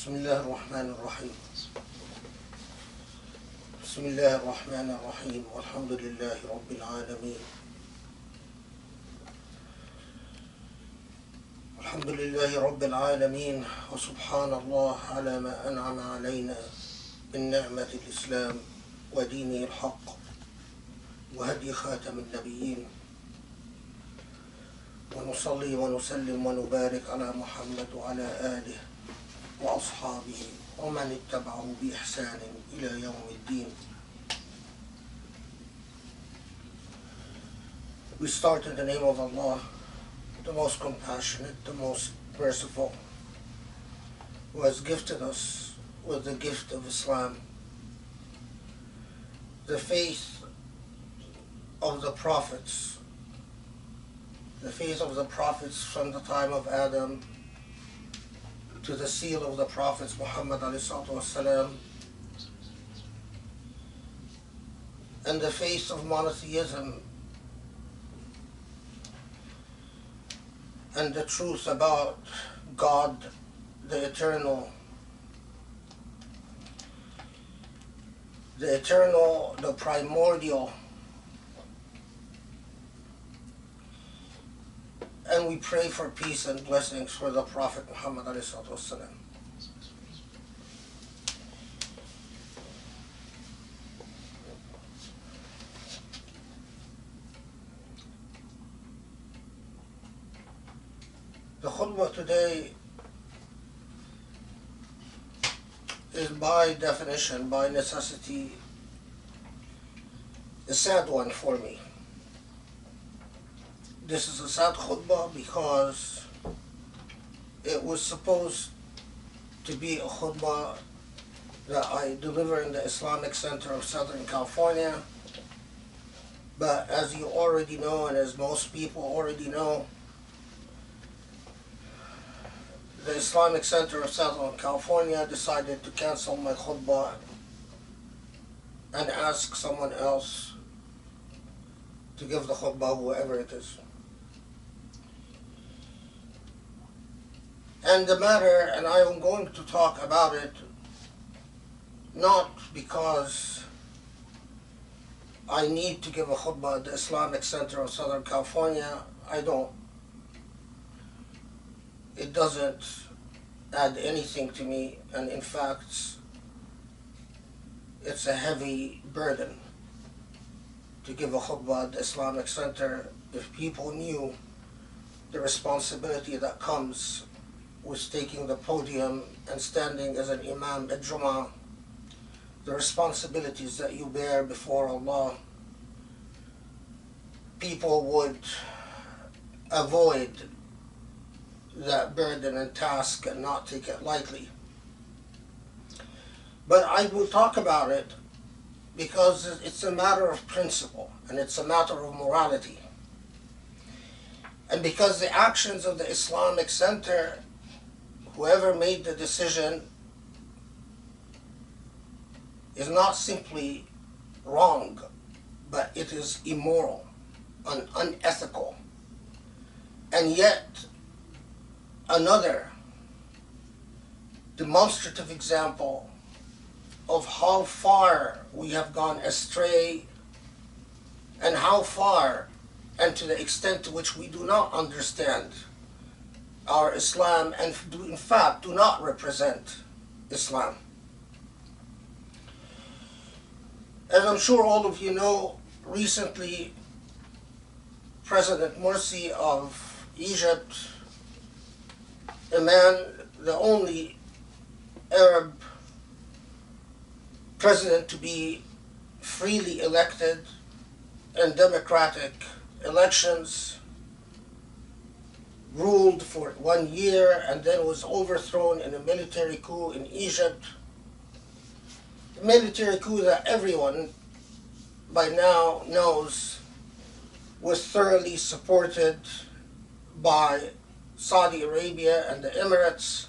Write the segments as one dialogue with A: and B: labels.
A: بسم الله الرحمن الرحيم بسم الله الرحمن الرحيم والحمد لله رب العالمين الحمد لله رب العالمين وسبحان الله على ما أنعم علينا من نعمة الإسلام ودينه الحق وهدي خاتم النبيين ونصلي ونسلم ونبارك على محمد وعلى آله وأصحابه ومن اتبعه بإحسان إلى يوم الدين. We start in the name of Allah, the most compassionate, the most merciful, who has gifted us with the gift of Islam, the faith of the prophets, the faith of the prophets from the time of Adam to the seal of the prophets Muhammad والسلام, and the faith of monotheism and the truth about God, the eternal, the primordial. And we pray for peace and blessings for the Prophet Muhammad والسلام. The khutbah today is by definition, by necessity, a sad one for me. This is a sad khutbah because it was supposed to be a khutbah that I deliver in the Islamic Center of Southern California. But as you already know, and as most people already know, the Islamic Center of Southern California decided to cancel my khutbah and ask someone else to give the khutbah, whoever it is. And the matter, and I am going to talk about it, not because I need to give a khutbah at the Islamic Center of Southern California. I don't. It doesn't add anything to me, and in fact, it's a heavy burden to give a khutbah at the Islamic Center if people knew the responsibility that comes with taking the podium and standing as an imam at Jumu'a, the responsibilities that you bear before Allah. People would avoid that burden and task and not take it lightly. But I will talk about it because it's a matter of principle and it's a matter of morality. And because the actions of the Islamic Center, whoever made the decision, is not simply wrong, but it is immoral and unethical. And yet, another demonstrative example of how far we have gone astray and how far and to the extent to which we do not understand our Islam and in fact do not represent Islam. As I'm sure all of you know, recently President Morsi of Egypt, a man, the only Arab president to be freely elected in democratic elections, ruled for 1 year and then was overthrown in a military coup in Egypt. A military coup that everyone by now knows was thoroughly supported by Saudi Arabia and the Emirates,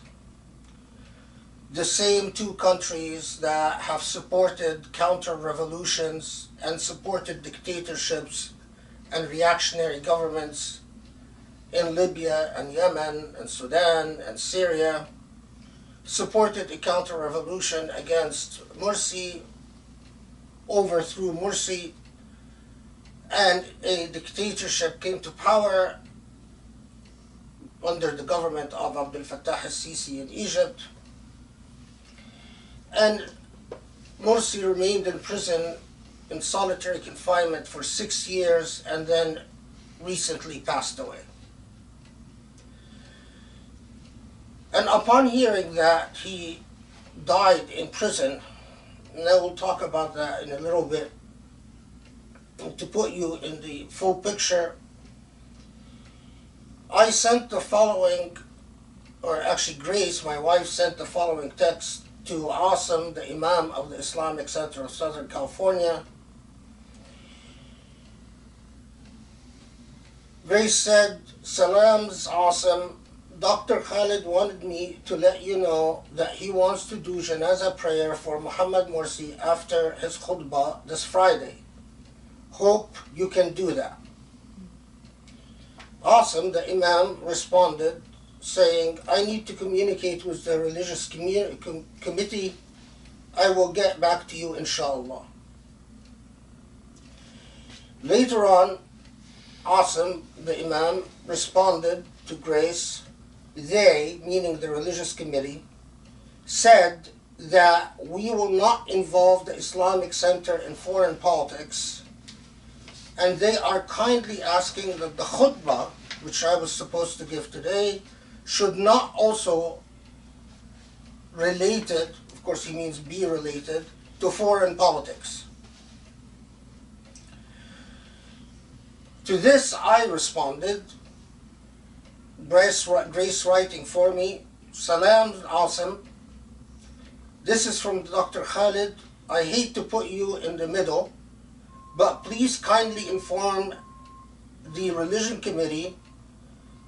A: the same two countries that have supported counter-revolutions and supported dictatorships and reactionary governments in Libya and Yemen and Sudan and Syria supported a counter-revolution against Morsi, overthrew Morsi, and a dictatorship came to power under the government of Abdel Fattah al-Sisi in Egypt. And Morsi remained in prison in solitary confinement for 6 years and then recently passed away. And upon hearing that he died in prison, and I will talk about that in a little bit, to put you in the full picture, I sent the following, or actually Grace, my wife, sent the following text to Asim, the Imam of the Islamic Center of Southern California. Grace said, "Salams, Asim. Dr. Khaled wanted me to let you know that he wants to do janaza prayer for Muhammad Morsi after his khutbah this Friday. Hope you can do that." Asim, the Imam, responded saying, "I need to communicate with the religious committee. I will get back to you, inshallah." Later on, Asim, the Imam, responded to Grace. They, meaning the religious committee, said that we will not involve the Islamic Center in foreign politics, and they are kindly asking that the khutbah, which I was supposed to give today, should not also related, of course he means be related, to foreign politics. To this I responded, Grace writing for me, "Salam, Asim. This is from Dr. Khaled. I hate to put you in the middle, but please kindly inform the religion committee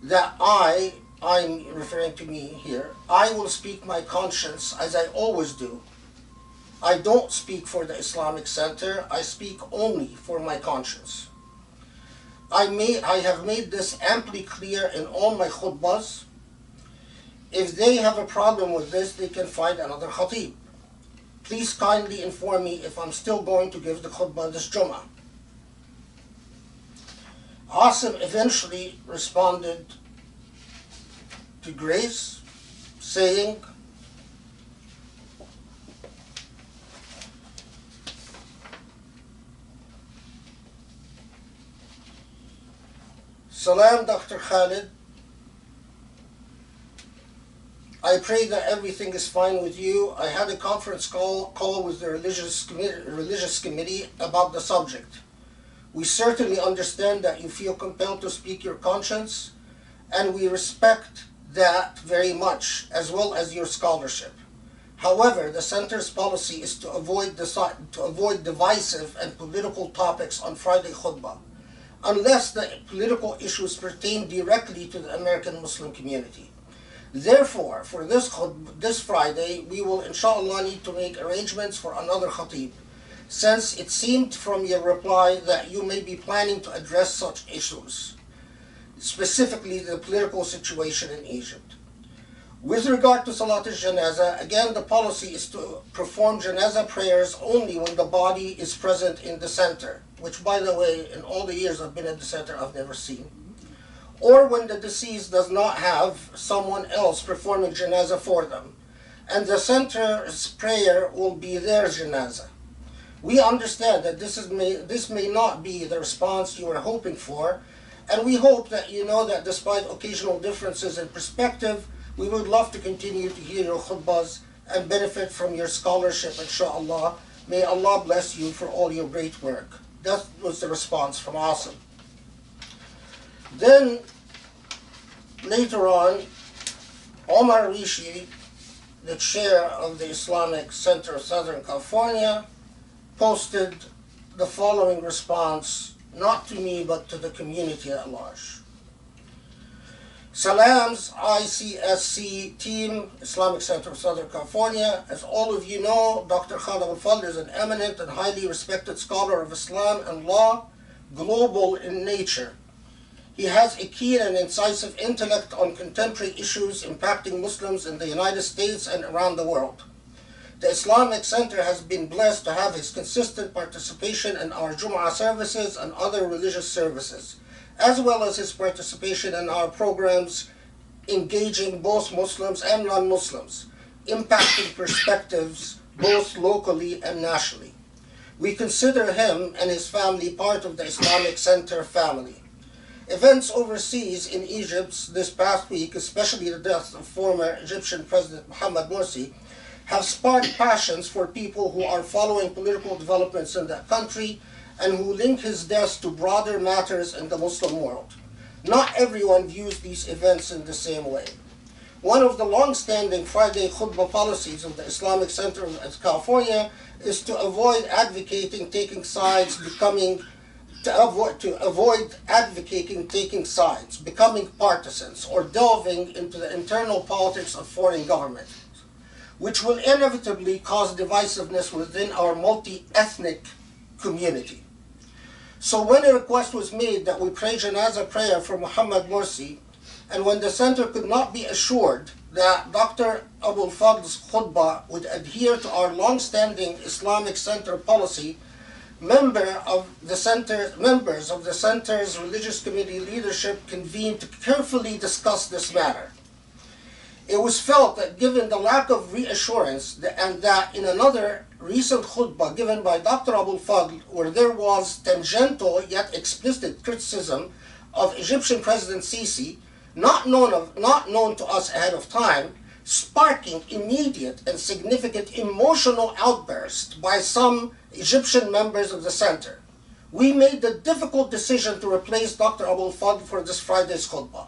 A: that I'm referring to me here, I will speak my conscience as I always do. I don't speak for the Islamic Center, I speak only for my conscience. I have made this amply clear in all my khutbahs. If they have a problem with this, they can find another khatib. Please kindly inform me if I'm still going to give the khutbah this Jumu'ah." Asim eventually responded to Grace saying, "Salam, Dr. Khaled. I pray that everything is fine with you. I had a conference call with the religious committee about the subject. We certainly understand that you feel compelled to speak your conscience, and we respect that very much, as well as your scholarship. However, the Center's policy is to avoid divisive and political topics on Friday khutbah, unless the political issues pertain directly to the American Muslim community. Therefore, for this Friday, we will inshallah need to make arrangements for another khatib, since it seemed from your reply that you may be planning to address such issues, specifically the political situation in Egypt. With regard to Salat al-Janaza, again the policy is to perform Janaza prayers only when the body is present in the center, which by the way, in all the years I've been at the center, I've never seen, or when the deceased does not have someone else performing Janaza for them, and the center's prayer will be their Janaza. We understand that this may not be the response you are hoping for, and we hope that you know that despite occasional differences in perspective, we would love to continue to hear your khutbahs and benefit from your scholarship, inshallah. May Allah bless you for all your great work." That was the response from Asim. Then, later on, Omar Rishi, the chair of the Islamic Center of Southern California, posted the following response, not to me, but to the community at large. "Salams, ICSC team, Islamic Center of Southern California. As all of you know, Dr. Khaled Abou El Fadl is an eminent and highly respected scholar of Islam and law, global in nature. He has a keen and incisive intellect on contemporary issues impacting Muslims in the United States and around the world. The Islamic Center has been blessed to have his consistent participation in our Jumu'a services and other religious services, as well as his participation in our programs engaging both Muslims and non-Muslims, impacting perspectives both locally and nationally. We consider him and his family part of the Islamic Center family. Events overseas in Egypt this past week, especially the death of former Egyptian President Muhammad Morsi, have sparked passions for people who are following political developments in that country and who link his death to broader matters in the Muslim world. Not everyone views these events in the same way. One of the long-standing Friday Khutbah policies of the Islamic Center of California is to avoid advocating taking sides, becoming partisans, or delving into the internal politics of foreign governments, which will inevitably cause divisiveness within our multi-ethnic community. So when a request was made that we pray janaza prayer for Muhammad Morsi, and when the center could not be assured that Dr. Abou El Fadl's khutbah would adhere to our long-standing Islamic Center policy, members of the center's religious committee leadership convened to carefully discuss this matter. It was felt that given the lack of reassurance and that in another recent khutbah given by Dr. Abou El Fadl, where there was tangential yet explicit criticism of Egyptian President Sisi, not known to us ahead of time, sparking immediate and significant emotional outbursts by some Egyptian members of the center, we made the difficult decision to replace Dr. Abou El Fadl for this Friday's khutbah.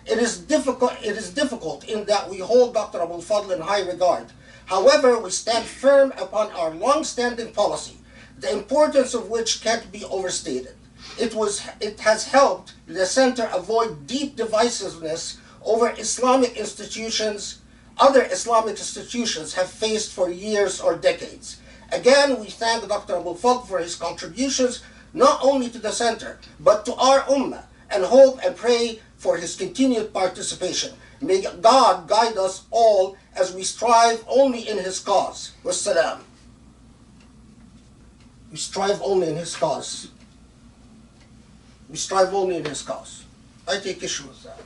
A: It is difficult in that we hold Dr. Abou El Fadl in high regard. However, we stand firm upon our long-standing policy, the importance of which can't be overstated. It has helped the center avoid deep divisiveness over Islamic institutions other Islamic institutions have faced for years or decades. Again, we thank Dr. Abou El Fadl for his contributions, not only to the center, but to our ummah, and hope and pray for his continued participation. May God guide us all as we strive only in his cause. Wassalam. We strive only in his cause. We strive only in his cause. I take issue with that.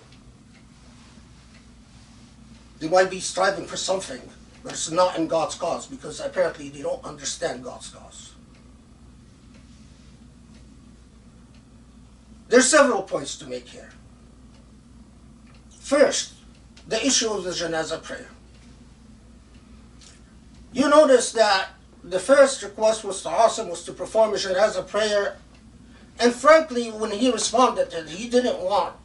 A: They might be striving for something, but it's not in God's cause, because apparently they don't understand God's cause. There's several points to make here. First, the issue of the janaza prayer. You notice that the first request was to Asim was to perform a janaza prayer, and frankly, when he responded that he didn't want,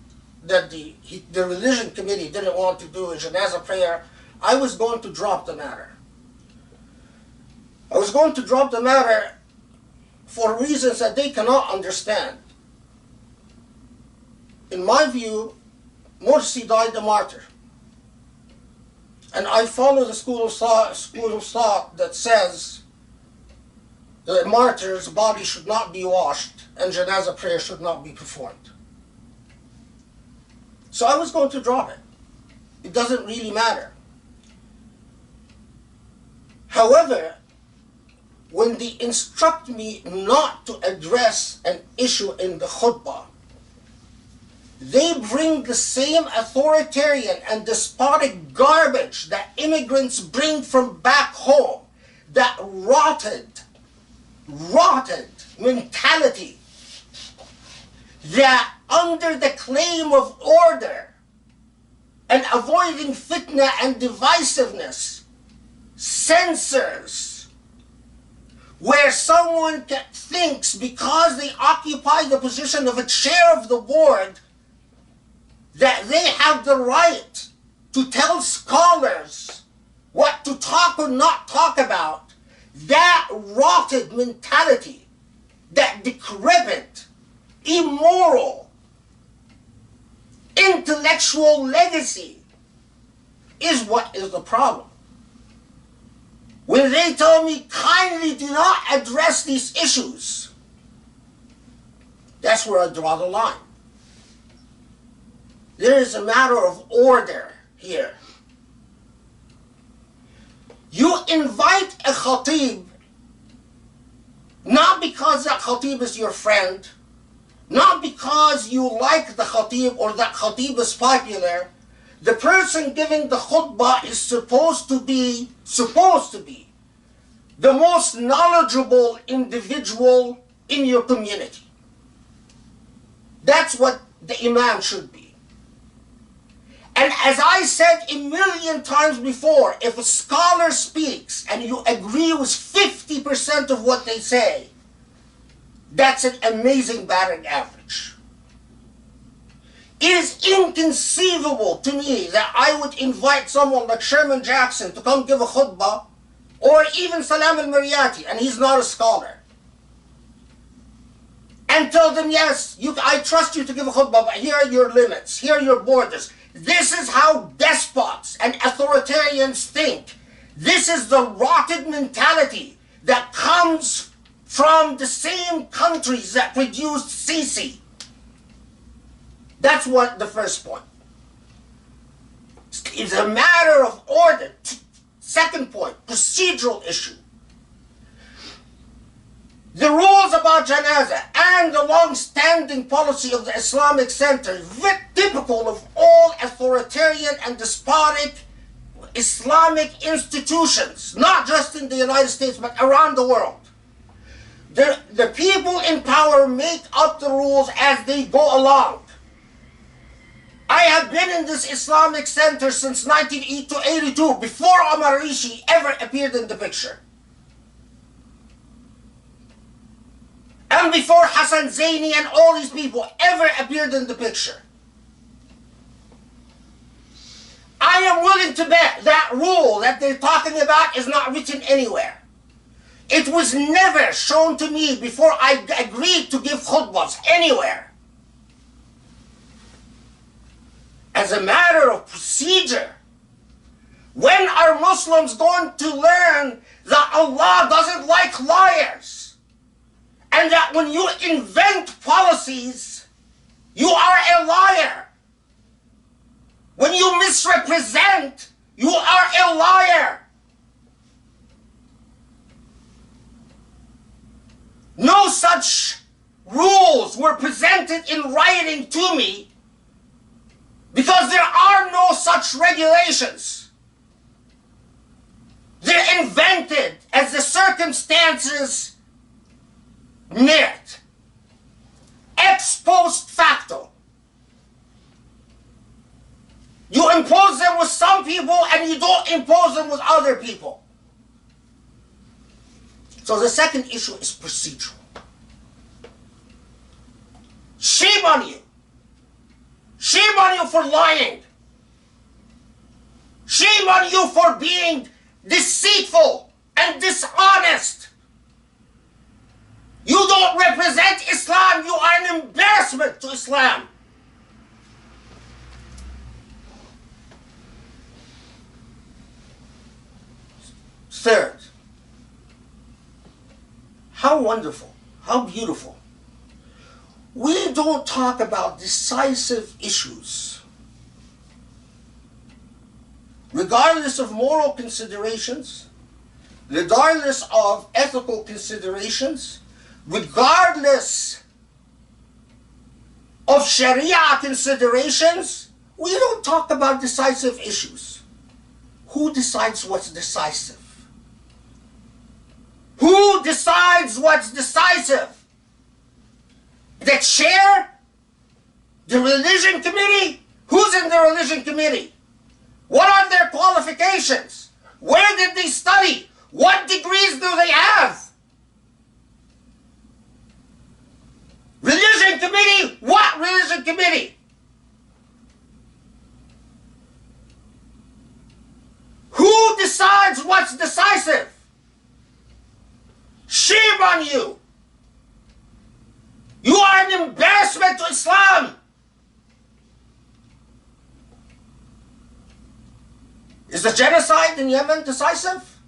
A: that the religion committee didn't want to do a janaza prayer, I was going to drop the matter. I was going to drop the matter for reasons that they cannot understand. In my view, Morsi died a martyr. And I follow the school of thought that says that a martyr's body should not be washed and janaza prayer should not be performed. So I was going to drop it. It doesn't really matter. However, when they instruct me not to address an issue in the khutbah, they bring the same authoritarian and despotic garbage that immigrants bring from back home, that rotted mentality that under the claim of order and avoiding fitna and divisiveness censors, where someone thinks because they occupy the position of a chair of the board that they have the right to tell scholars what to talk or not talk about. That rotted mentality, that decrepit, immoral, intellectual legacy is what is the problem. When they tell me kindly do not address these issues, that's where I draw the line. There is a matter of order here. You invite a khatib not because that khatib is your friend, not because you like the khatib or that khatib is popular. The person giving the khutbah is supposed to be the most knowledgeable individual in your community. That's what the imam should be. And as I said a million times before, if a scholar speaks and you agree with 50% of what they say, that's an amazing batting average. It is inconceivable to me that I would invite someone like Sherman Jackson to come give a khutbah, or even Salam al-Mariyati, and he's not a scholar, and tell them, yes, I trust you to give a khutbah, but here are your limits, here are your borders. This is how despots and authoritarians think. This is the rotted mentality that comes from the same countries that produced Sisi. That's what the first point. It's a matter of order. Second point, procedural issue. The rules about janaza and the long-standing policy of the Islamic Center is very typical of all authoritarian and despotic Islamic institutions, not just in the United States, but around the world. The people in power make up the rules as they go along. I have been in this Islamic Center since 1982, before Omar Rishi ever appeared in the picture. And before Hassan Zaini and all these people ever appeared in the picture. I am willing to bet that rule that they're talking about is not written anywhere. It was never shown to me before I agreed to give khutbahs anywhere. As a matter of procedure, when are Muslims going to learn that Allah doesn't like liars? And that when you invent policies, you are a liar. When you misrepresent, you are a liar. No such rules were presented in writing to me because there are no such regulations. They're invented as the circumstances merit, ex post facto. You impose them with some people and you don't impose them with other people. So the second issue is procedural. Shame on you. Shame on you for lying. Shame on you for being deceitful and dishonest. You don't represent Islam. You are an embarrassment to Islam. Third, how wonderful, how beautiful. We don't talk about decisive issues. Regardless of moral considerations, regardless of ethical considerations, regardless of Sharia considerations, we don't talk about decisive issues. Who decides what's decisive? Who decides what's decisive? The chair? The religion committee? Who's in the religion committee? What are their qualifications? Where did they study? What degrees do they have? Religion committee? What religion committee? Who decides what's decisive? Shame on you! You are an embarrassment to Islam! Is the genocide in Yemen decisive?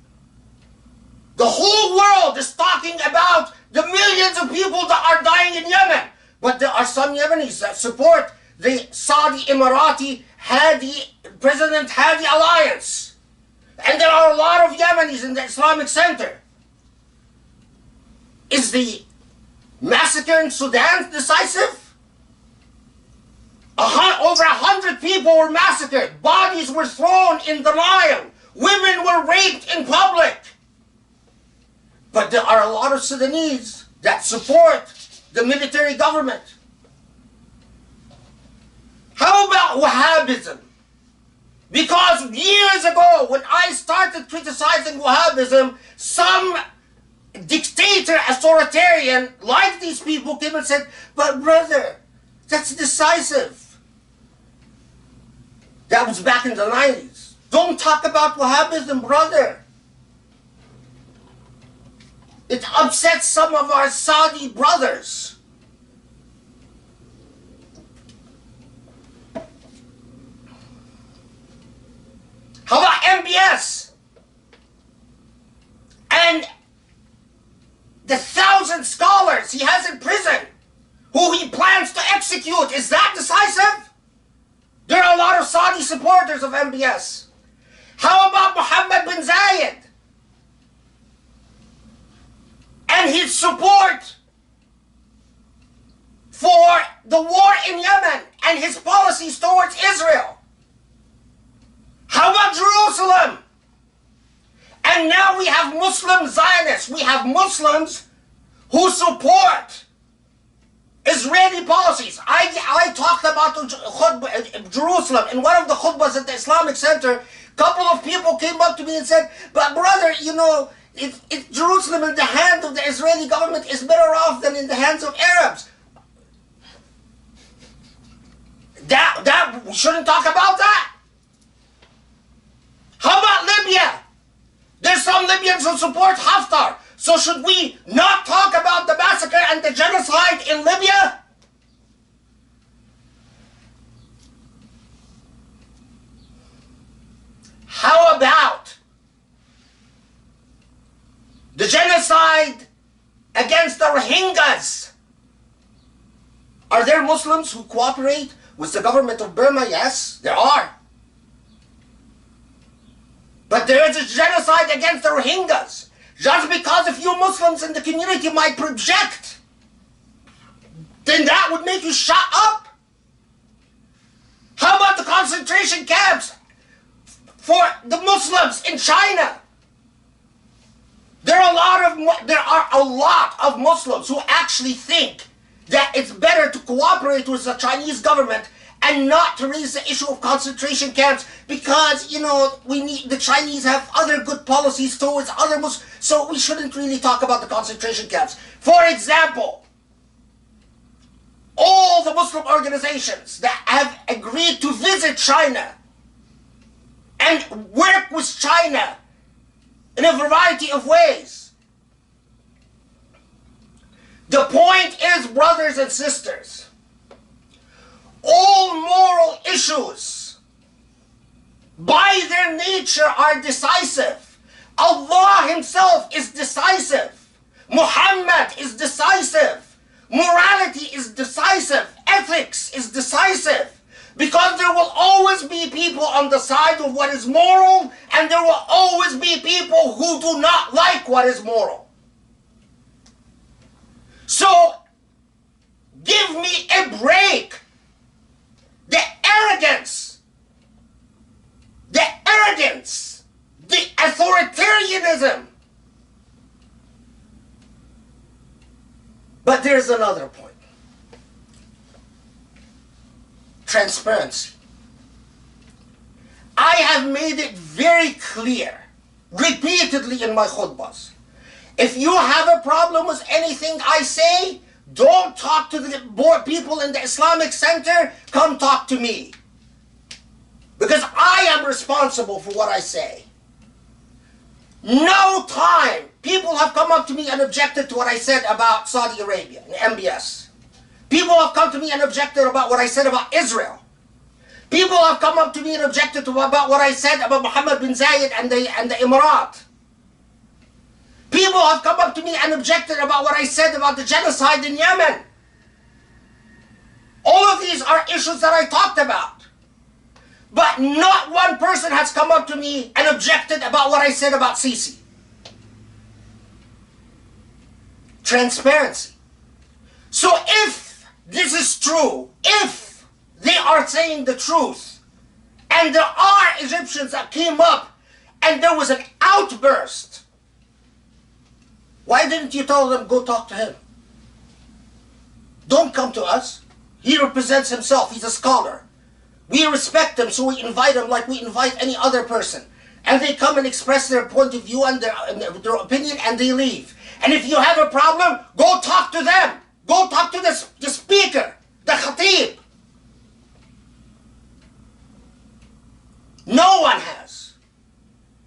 A: The whole world is talking about the millions of people that are dying in Yemen. But there are some Yemenis that support the Saudi Emirati President Hadi alliance. And there are a lot of Yemenis in the Islamic Center. Is the massacre in Sudan decisive? Over 100 people were massacred. Bodies were thrown in the Nile. Women were raped in public. But there are a lot of Sudanese that support the military government. How about Wahhabism? Because years ago, when I started criticizing Wahhabism, some dictator, authoritarian, like these people, came and said, but brother, that's decisive. That was back in the 90s. Don't talk about Wahhabism, brother. It upsets some of our Saudi brothers. How about MBS? And the 1,000 scholars he has in prison, who he plans to execute, is that decisive? There are a lot of Saudi supporters of MBS. How about Mohammed bin Zayed and his support for the war in Yemen and his policies towards Israel? How about Jerusalem? And now we have Muslim Zionists. We have Muslims who support Israeli policies. I talked about Jerusalem in one of the khutbahs at the Islamic Center. A couple of people came up to me and said, but brother, you know, if Jerusalem in the hands of the Israeli government is better off than in the hands of Arabs. We shouldn't talk about that. How about Libya? There's some Libyans who support Haftar. So should we not talk about the massacre and the genocide in Libya? How about the genocide against the Rohingyas? Are there Muslims who cooperate with the government of Burma? Yes, there are. But there is a genocide against the Rohingyas. Just because a few Muslims in the community might project, then that would make you shut up. How about the concentration camps for the Muslims in China? There are a lot of Muslims who actually think that it's better to cooperate with the Chinese government and not to raise the issue of concentration camps because, you know, the Chinese have other good policies towards other Muslims, so we shouldn't really talk about the concentration camps. For example, all the Muslim organizations that have agreed to visit China and work with China in a variety of ways. The point is, brothers and sisters, all moral issues by their nature are decisive. Allah himself is decisive. Muhammad is decisive. Morality is decisive. Ethics is decisive. Because there will always be people on the side of what is moral, and there will always be people who do not like what is moral. So, give me a break. The arrogance, the authoritarianism. But there's another point. Transparency. I have made it very clear, repeatedly in my khutbahs. If you have a problem with anything I say, don't talk to the people in the Islamic Center, come talk to me. Because I am responsible for what I say. No time people have come up to me and objected to what I said about Saudi Arabia and MBS. People have come to me and objected about what I said about Israel. People have come up to me and objected about what I said about Mohammed bin Zayed and the Emirat. People have come up to me and objected about what I said about the genocide in Yemen. All of these are issues that I talked about. But not one person has come up to me and objected about what I said about Sisi. Transparency. So if this is true, if they are saying the truth, and there are Egyptians that came up and there was an outburst, why didn't you tell them, go talk to him? Don't come to us. He represents himself. He's a scholar. We respect him, so we invite him like we invite any other person. And they come and express their point of view and their opinion, and they leave. And if you have a problem, go talk to them. Go talk to the speaker, the khatib. No one has.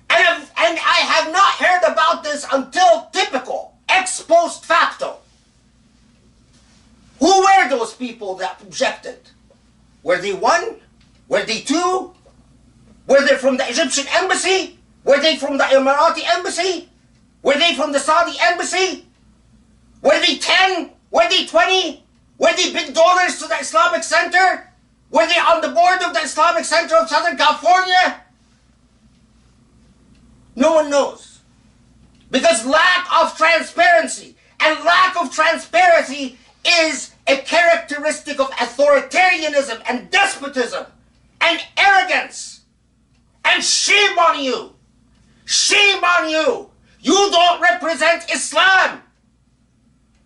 A: And I have not heard about this until typical, ex post facto. Who were those people that objected? Were they one? Were they two? Were they from the Egyptian embassy? Were they from the Emirati embassy? Were they from the Saudi embassy? Were they 10? Were they 20? Were they big donors to the Islamic Center? Were they on the board of the Islamic Center of Southern California? No one knows. Because lack of transparency, and lack of transparency is a characteristic of authoritarianism and despotism and arrogance. And shame on you. Shame on you. You don't represent Islam.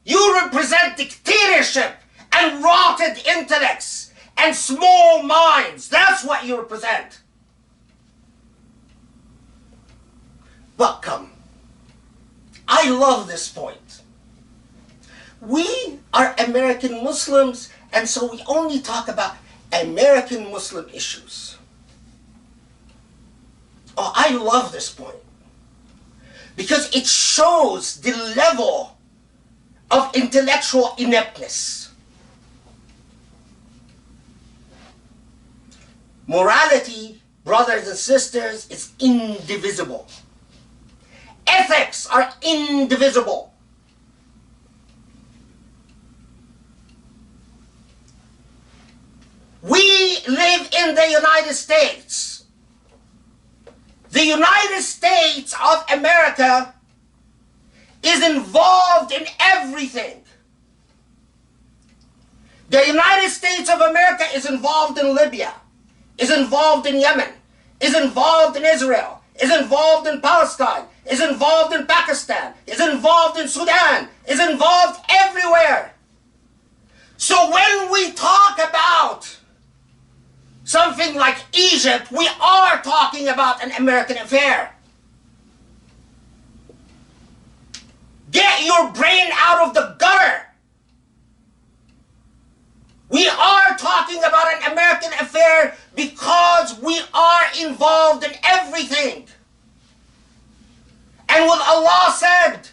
A: You represent dictatorship and rotted intellects and small minds. That's what you represent. But come, I love this point. We are American Muslims, and so we only talk about American Muslim issues. Oh, I love this point. Because it shows the level of intellectual ineptness. Morality, brothers and sisters, is indivisible. Ethics are indivisible. We live in the United States. The United States of America is involved in everything. The United States of America is involved in Libya, is involved in Yemen, is involved in Israel, is involved in Palestine, is involved in Pakistan, is involved in Sudan, is involved everywhere. So when we talk about something like Egypt, we are talking about an American affair. Get your brain out of the gutter. We are talking about an American affair because we are involved in everything. And what Allah said,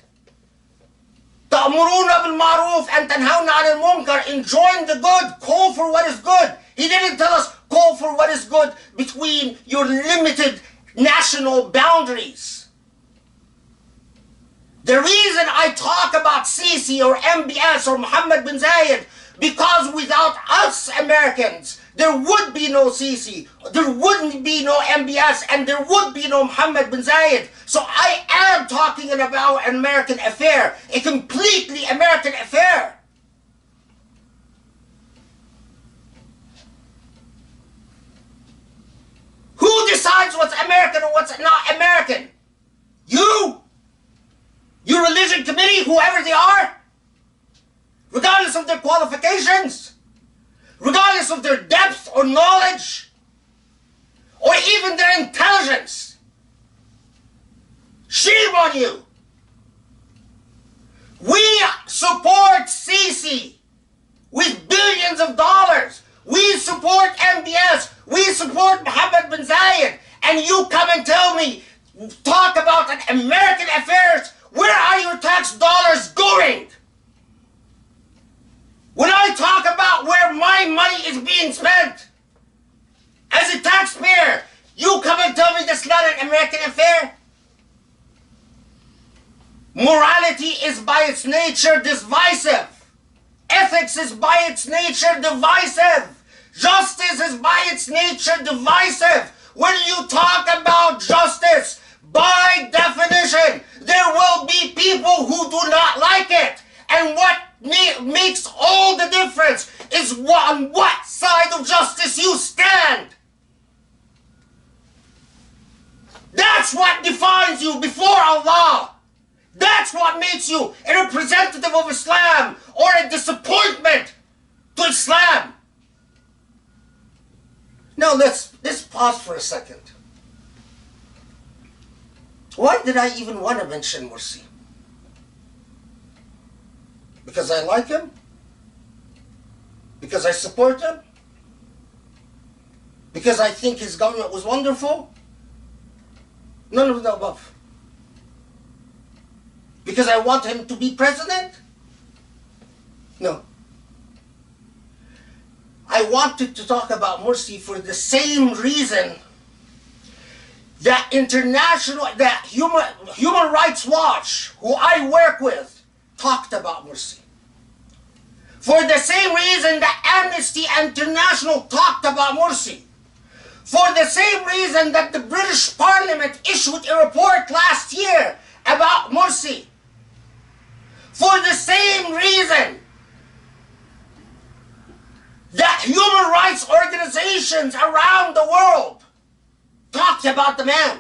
A: تَأْمُرُونَ بِالْمَعْرُوفِ and تَنْهَوْنَ عَنِ الْمُنْكَرِ, enjoin the good, call for what is good. He didn't tell us call for what is good between your limited national boundaries. The reason I talk about Sisi or MBS or Mohammed bin Zayed, because without us Americans, there would be no Sisi, there wouldn't be no MBS, and there would be no Mohammed bin Zayed. So I am talking about an American affair, a completely American affair. Who decides what's American and what's not American? You? Your religion committee, whoever they are? Regardless of their qualifications? Regardless of their depth or knowledge? Or even their intelligence? Shame on you! We support Sisi with billions of dollars. We support MBS. We support Mohammed bin Zayed. And you come and tell me, talk about an American affairs. Where are your tax dollars going? When I talk about where my money is being spent, as a taxpayer, you come and tell me that's not an American affair? Morality is by its nature divisive. Ethics is by its nature divisive. Justice is by its nature divisive. When you talk about justice, by definition, there will be people who do not like it. And what makes all the difference is on what side of justice you stand. That's what defines you before Allah. That's what makes you a representative of Islam or a disappointment to Islam. Now let's pause for a second. Why did I even want to mention Morsi? Because I like him? Because I support him? Because I think his government was wonderful? None of the above. Because I want him to be president? No. I wanted to talk about Morsi for the same reason that Human Rights Watch, who I work with, talked about Morsi. For the same reason that Amnesty International talked about Morsi. For the same reason that the British Parliament issued a report last year about Morsi. For the same reason that human rights organizations around the world talked about the man.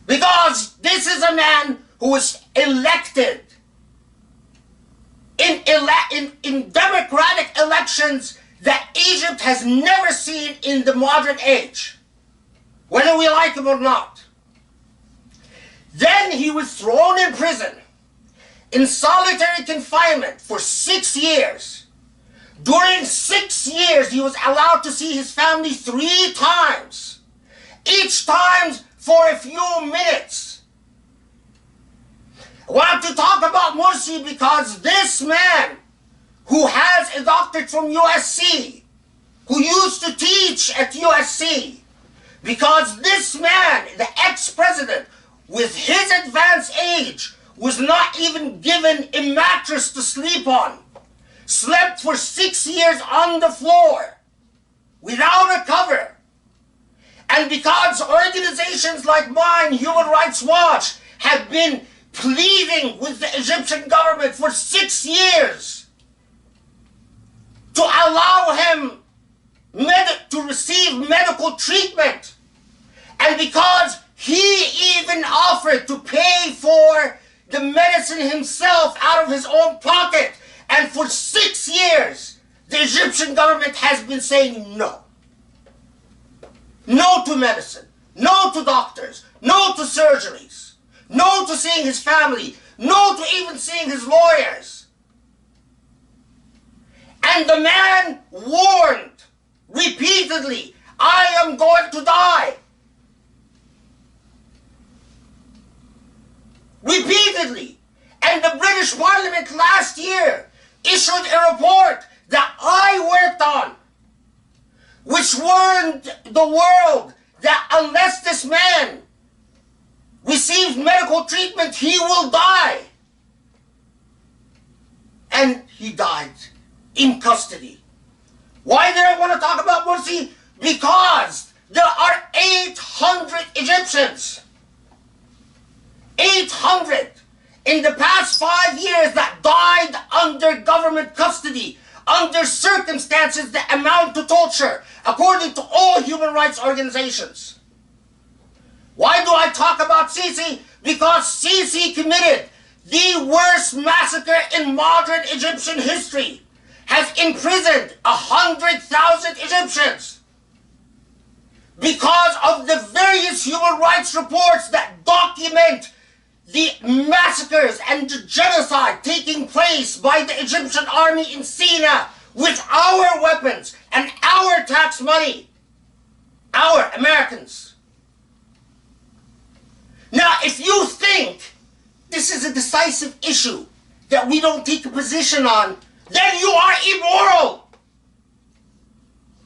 A: Because this is a man who was elected in democratic elections that Egypt has never seen in the modern age, whether we like him or not. Then he was thrown in prison, in solitary confinement for 6 years. During 6 years, he was allowed to see his family 3 times, each time for a few minutes. I want to talk about Morsi because this man, who has a doctorate from USC, who used to teach at USC, because this man, the ex-president, with his advanced age, was not even given a mattress to sleep on, slept for 6 years on the floor, without a cover. And because organizations like mine, Human Rights Watch, have been pleading with the Egyptian government for 6 years to allow him to receive medical treatment, and because he even offered to pay for the medicine himself out of his own pocket, and for 6 years the Egyptian government has been saying no. No to medicine, no to doctors, no to surgeries, no to seeing his family, no to even seeing his lawyers. And the man warned repeatedly, I am going to die. Repeatedly. And the British Parliament last year issued a report that I worked on, which warned the world that unless this man receives medical treatment, he will die. And he died in custody. Why did I want to talk about Morsi? Because there are 800 Egyptians, 800 in the past 5 years that died under government custody, under circumstances that amount to torture, according to all human rights organizations. Why do I talk about Sisi? Because Sisi committed the worst massacre in modern Egyptian history, has imprisoned 100,000 Egyptians because of the various human rights reports that document the massacres and the genocide taking place by the Egyptian army in Sinai with our weapons and our tax money, our Americans. Now, if you think this is a decisive issue that we don't take a position on, then you are immoral.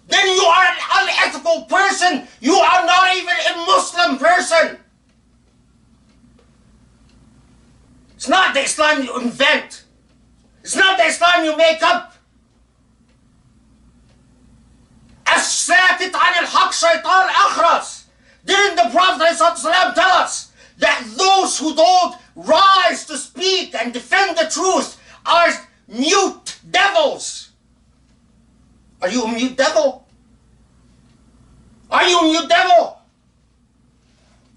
A: Then you are an unethical person. You are not even a Muslim person. It's not the Islam you invent. It's not the Islam you make up. الساكت عن الحق شيطان أخرس. Didn't the Prophet ﷺ tell us that those who don't rise to speak and defend the truth are mute devils? Are you a mute devil? Are you a mute devil?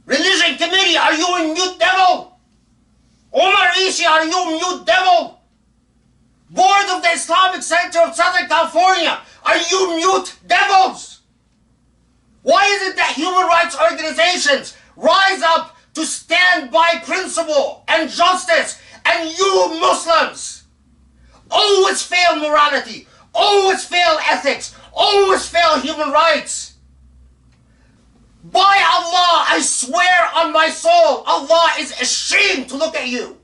A: Religion committee, are you a mute devil? Omar Ishi, are you a mute devil? Board of the Islamic Center of Southern California, are you mute devils? Why is it that human rights organizations rise up to stand by principle and justice, and you Muslims always fail morality, always fail ethics, always fail human rights? By Allah, I swear on my soul, Allah is ashamed to look at you.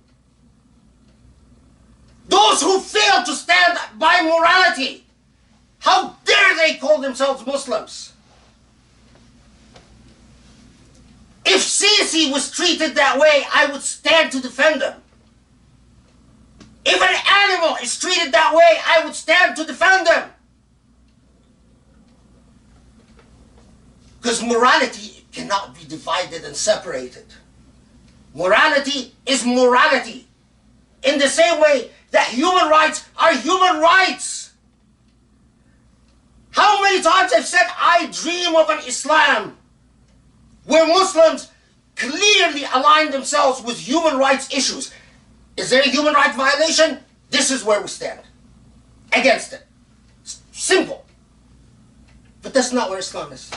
A: Those who fail to stand by morality, how dare they call themselves Muslims? If Sisi was treated that way, I would stand to defend him. If an animal is treated that way, I would stand to defend him. Because morality cannot be divided and separated. Morality is morality. In the same way that human rights are human rights. How many times I've said I dream of an Islam where Muslims clearly align themselves with human rights issues. Is there a human rights violation? This is where we stand. Against it. Simple. But that's not where Islam is.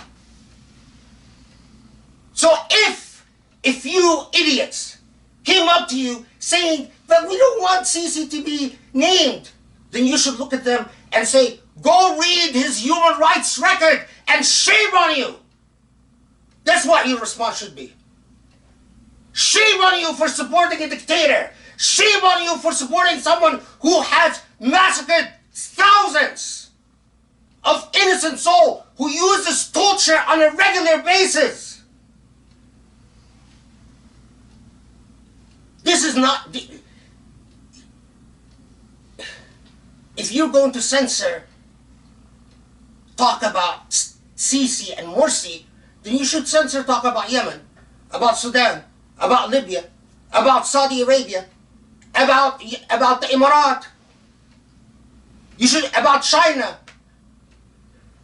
A: So if you idiots came up to you saying that we don't want Sisi to be named, then you should look at them and say, go read his human rights record and shame on you. That's what your response should be. Shame on you for supporting a dictator. Shame on you for supporting someone who has massacred thousands of innocent souls, who uses torture on a regular basis. This is not... If you're going to censor, talk about Sisi and Morsi, then you should censor talk about Yemen, about Sudan, about Libya, about Saudi Arabia, about the Emirat. You should, about China,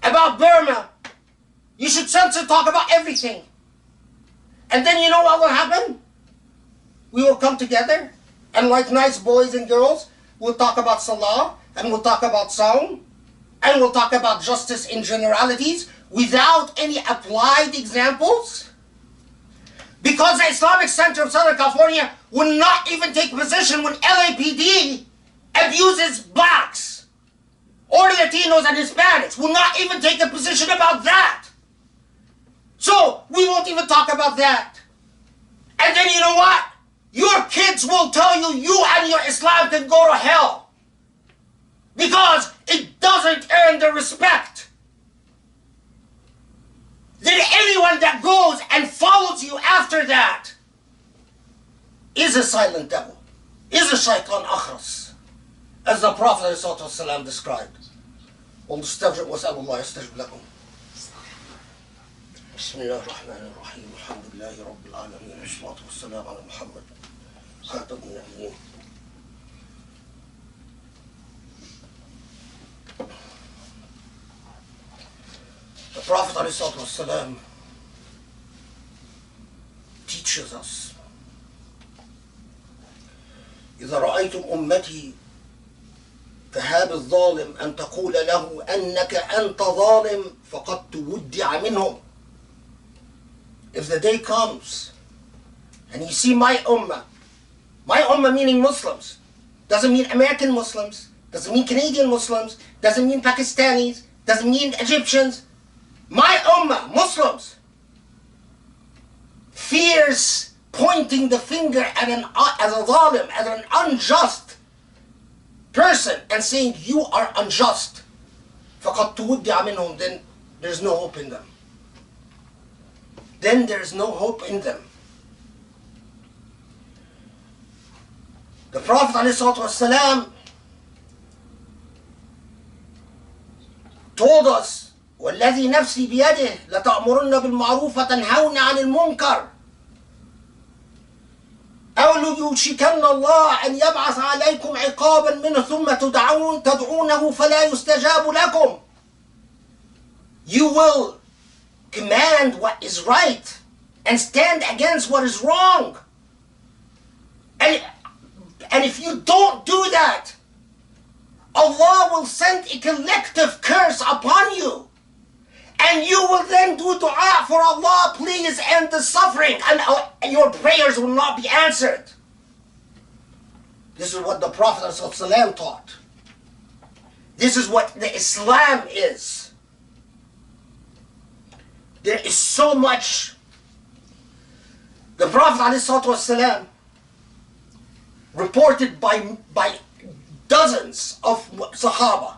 A: about Burma. You should censor talk about everything. And then you know what will happen? We will come together, and like nice boys and girls, we'll talk about Salah, and we'll talk about Saum, and we'll talk about justice in generalities without any applied examples. Because the Islamic Center of Southern California will not even take position when LAPD abuses blacks or Latinos and Hispanics. Will not even take a position about that. So we won't even talk about that. And then you know what? Your kids will tell you you and your Islam can go to hell. Because it doesn't earn the respect. Then anyone that goes and follows you after that is a silent devil, is a shaitan akhras, as the Prophet ﷺ described. وَاسْتَغْفِرُوا اللَّهَ يَسْتَجِبْ لَكُمْ. بسم الله الرحمن الرحيم الحمد لله رب العالمين والصلاة والسلام على محمد خاتم النبيين. The Prophet ﷺ teaches us, إذا رأيتم أمتي كهاب الظالم أن تقول له أنك أنت ظالم فقد تودع منهم. If the day comes and you see my ummah meaning Muslims, doesn't mean American Muslims, doesn't mean Canadian Muslims, doesn't mean Pakistanis, doesn't mean Egyptians, my ummah, Muslims, fears pointing the finger at as a zalim, as an unjust person, and saying you are unjust, فَقَدْ تُوُدِّعَ مِنْهُمْ, then there's no hope in them. Then there's no hope in them. The Prophet ﷺ told us, وَالَّذِي نَفْسِي بِيَدِهِ لَتَأْمُرُنَّ بِالْمَعْرُوفِ وَتَنْهَوْنَ عَنِ الْمُنكَرِ أو ليوشكن الله أن يبعث عليكم عقابا منه ثم تدعونه فلا يستجاب لكم. You will command what is right and stand against what is wrong. And if you don't do that, Allah will send a collective curse upon you. And you will then do dua for Allah, please end the suffering, and your prayers will not be answered. This is what the Prophet ﷺ taught. This is what the Islam is. There is so much. The Prophet ﷺ, reported by dozens of Sahaba,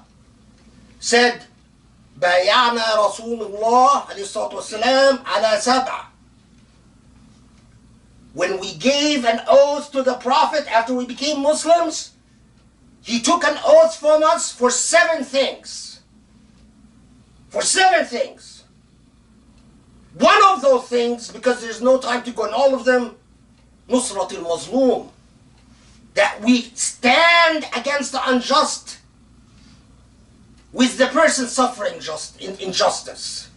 A: said, بايعنا رسول الله عليه الصلاة والسلام على 7. When we gave an oath to the Prophet after we became Muslims, he took an oath from us for 7 things. For 7 things. One of those things, because there's no time to go in all of them, نصرة المظلوم, that we stand against the unjust with the person suffering injustice.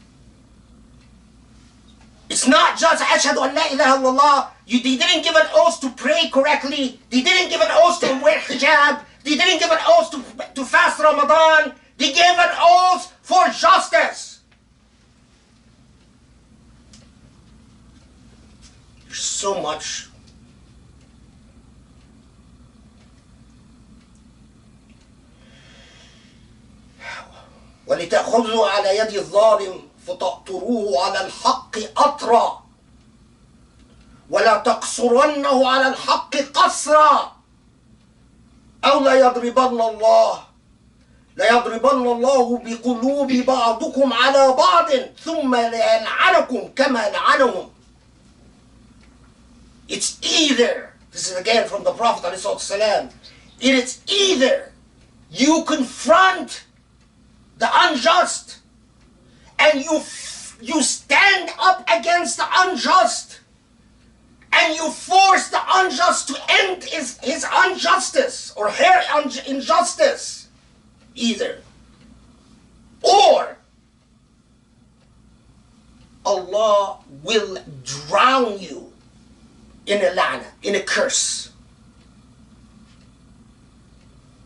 A: It's not just أشهد أن لا إله إلا الله. They didn't give an oath to pray correctly. They didn't give an oath to wear hijab. They didn't give an oath to fast Ramadan. They gave an oath for justice. There's so much. ولتأخذوا على يد الظالم فتقطروه على الحق أطرا ولا تقصرنه على الحق قصرا أو لا يضربن الله بقلوب بعضكم على بعض ثم ليلعنكم كما لعنهم. It's either, this is again from the Prophet ﷺ, it is either you confront the unjust and you stand up against the unjust and you force the unjust to end his injustice or her injustice, either, or Allah will drown you in a la'na, in a curse.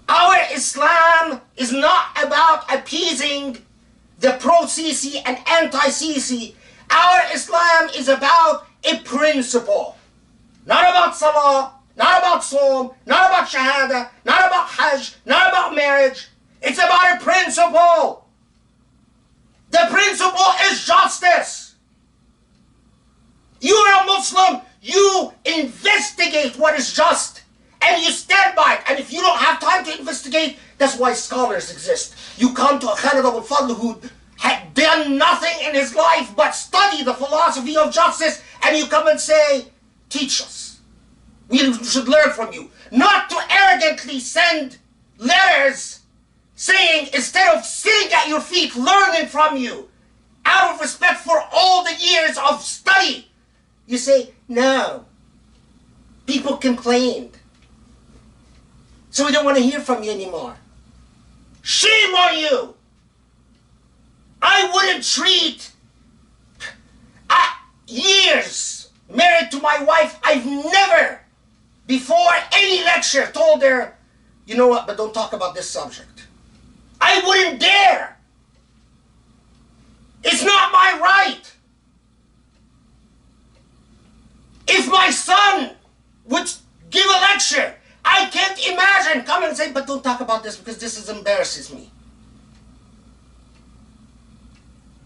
A: Our Islam is not about appeasing the pro-Sisi and anti-Sisi. Our Islam is about a principle. Not about salah, not about Sawm, not about Shahada, not about Hajj, not about marriage. It's about a principle. The principle is justice. You're a Muslim, you investigate what is just. And you stand by it. And if you don't have time to investigate, that's why scholars exist. You come to a Khaled Abou El Fadl who had done nothing in his life but study the philosophy of justice, and you come and say, teach us. We should learn from you. Not to arrogantly send letters saying, instead of sitting at your feet learning from you, out of respect for all the years of study, you say, no. People complained. So we don't want to hear from you anymore. Shame on you! I wouldn't treat years married to my wife. I've never, before any lecture, told her, you know what, but don't talk about this subject. I wouldn't dare. It's not my right. If my son would give a lecture, I can't imagine come and say, but don't talk about this because this embarrasses me.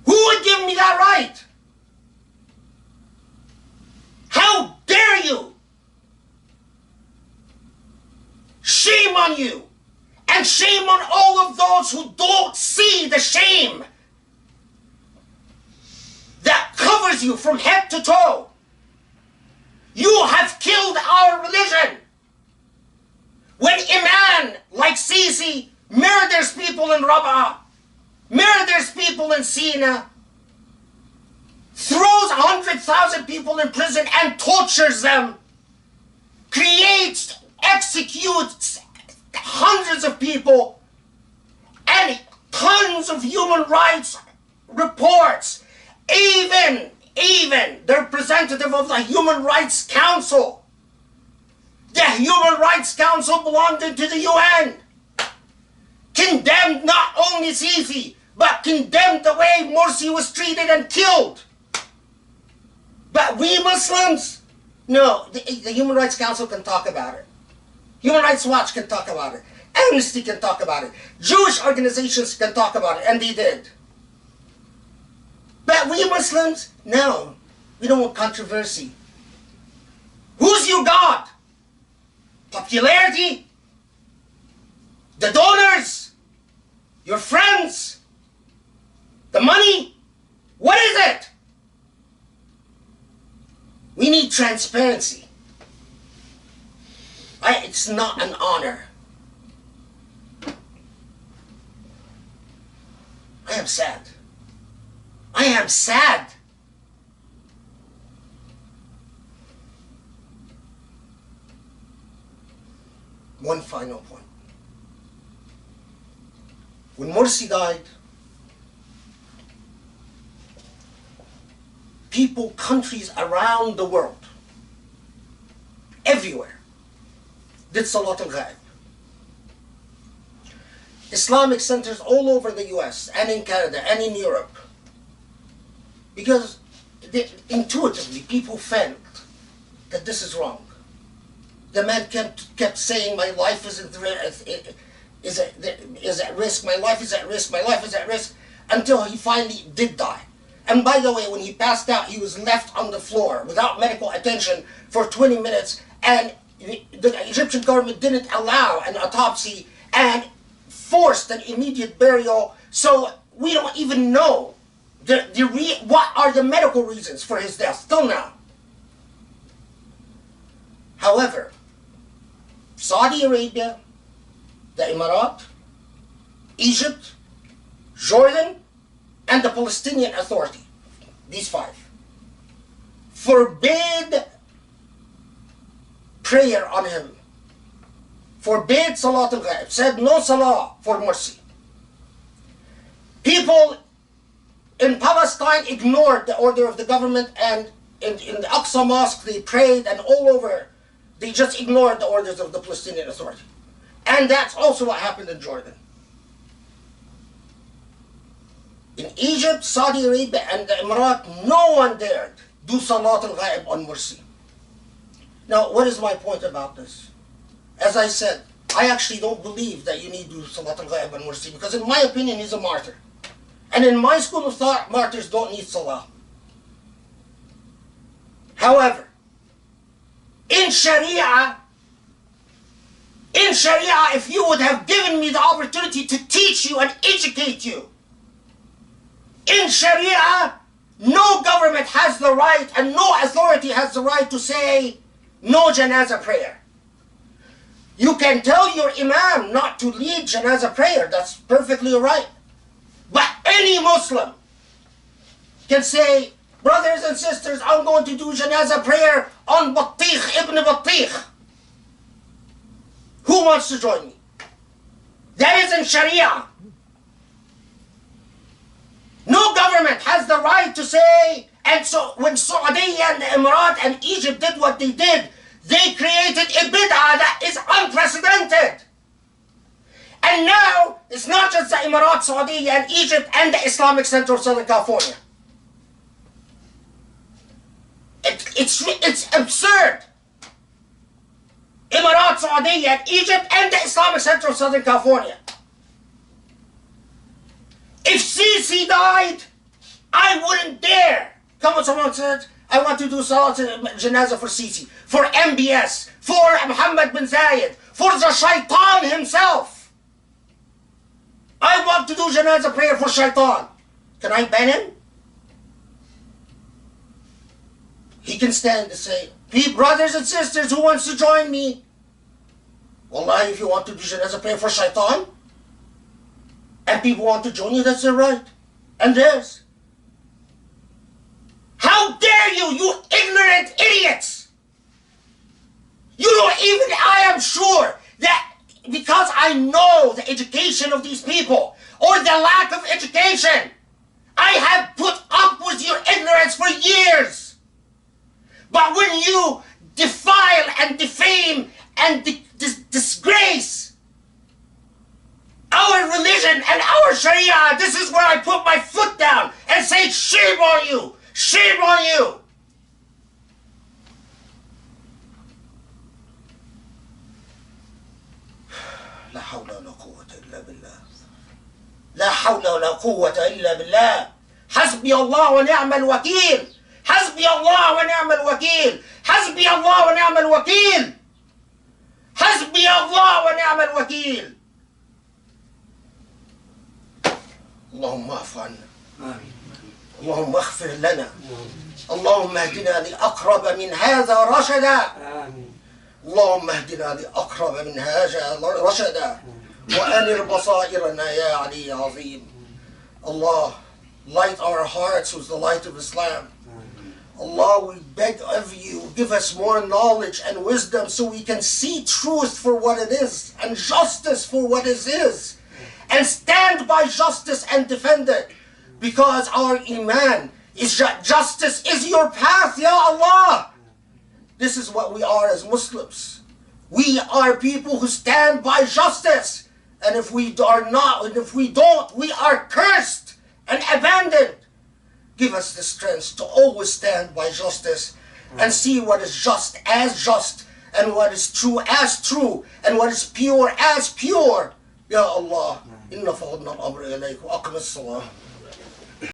A: Who would give me that right? How dare you? Shame on you. And shame on all of those who don't see the shame that covers you from head to toe. You have killed our religion. When a man like Sisi murders people in Rabaa, murders people in Sina, throws 100,000 people in prison and tortures them, creates, executes hundreds of people, and tons of human rights reports, even the representative of the Human Rights Council. The Human Rights Council belonging to the UN condemned not only Sisi, but condemned the way Morsi was treated and killed. But we Muslims, no, the Human Rights Council can talk about it. Human Rights Watch can talk about it. Amnesty can talk about it. Jewish organizations can talk about it, and they did. But we Muslims, no, we don't want controversy. Who's your God? Popularity? The donors? Your friends? The money? What is it? We need transparency. It's not an honor. I am sad. I am sad. One final point. When Morsi died, people, countries around the world, everywhere, did Salat al-Ghaib. Islamic centers all over the US and in Canada and in Europe. Because intuitively people felt that this is wrong. The man kept saying, my life is at risk, my life is at risk, my life is at risk, until he finally did die. And by the way, when he passed out, he was left on the floor without medical attention for 20 minutes, and the Egyptian government didn't allow an autopsy and forced an immediate burial, so we don't even know what are the medical reasons for his death, still now. However, Saudi Arabia, the Emirates, Egypt, Jordan, and the Palestinian Authority, these five, forbade prayer on him, forbade Salat al-Ghaib, said no Salah for Morsi. People in Palestine ignored the order of the government, and in the Aqsa Mosque they prayed, and all over they just ignored the orders of the Palestinian Authority. And that's also what happened in Jordan. In Egypt, Saudi Arabia, and the Emirates, no one dared do Salat al-Ghaib on Morsi. Now, what is my point about this? As I said, I actually don't believe that you need to do Salat al-Ghaib on Morsi, because in my opinion, he's a martyr. And in my school of thought, martyrs don't need Salah. However, in Sharia, if you would have given me the opportunity to teach you and educate you, in Sharia, no government has the right and no authority has the right to say no janaza prayer. You can tell your imam not to lead janaza prayer, that's perfectly right. But any Muslim can say, brothers and sisters, I'm going to do janaza prayer on Battikh ibn Battikh. Who wants to join me? That is in Sharia. No government has the right to say, and so when Saudi and the Emirates and Egypt did what they did, they created a bid'ah that is unprecedented. And now, it's not just the Emirates, Saudi and Egypt and the Islamic Center of Southern California. It's absurd. Emirates, Saudi and Egypt and the Islamic Center of Southern California. If Sisi died, I wouldn't dare. Come on, someone said, I want to do Salat Janaza for Sisi, for MBS, for Muhammad bin Zayed, for the Shaitan himself. I want to do Janaza prayer for Shaitan. Can I ban him? He can stand and say, brothers and sisters, who wants to join me? Wallahi, if you want to do Janaza prayer for Shaitan, And people want to join you, that's their right. And theirs. How dare you, you ignorant idiots! You don't even, I am sure that because I know the education of these people, or the lack of education, I have put up with your ignorance for years. But when you defile and defame and disgrace our religion and our Sharia, this is where I put my foot down and say, shame on you! Shame on you! لا حول ولا قوة إلا بالله. لا حول ولا قوة إلا بالله. حسبي الله ونعم الوكيل. حسبي الله ونعم الوكيل. حسبي الله ونعم الوكيل. حسبي الله ونعم الوكيل. اللهم اعف عنا. آمين. اللهم اغفر لنا. اللهم اهدنا لأقرب من هذا رشدا. آمين. اللهم اهدنا لأقرب من هذا رشدا. وأنر بصائرنا يا علي عظيم. Allah, light our hearts with the light of Islam. Allah, we beg of you, give us more knowledge and wisdom so we can see truth for what it is and justice for what it is, and stand by justice and defend it, because our iman is justice is your path, Ya Allah. This is what we are as Muslims. We are people who stand by justice, and if we are not, and if we don't, we are cursed and abandoned. Give us the strength to always stand by justice and see what is just, and what is true as true, and what is pure as pure. Ya Allah, inna fadna al-amr ilayk wa aqim as-salah.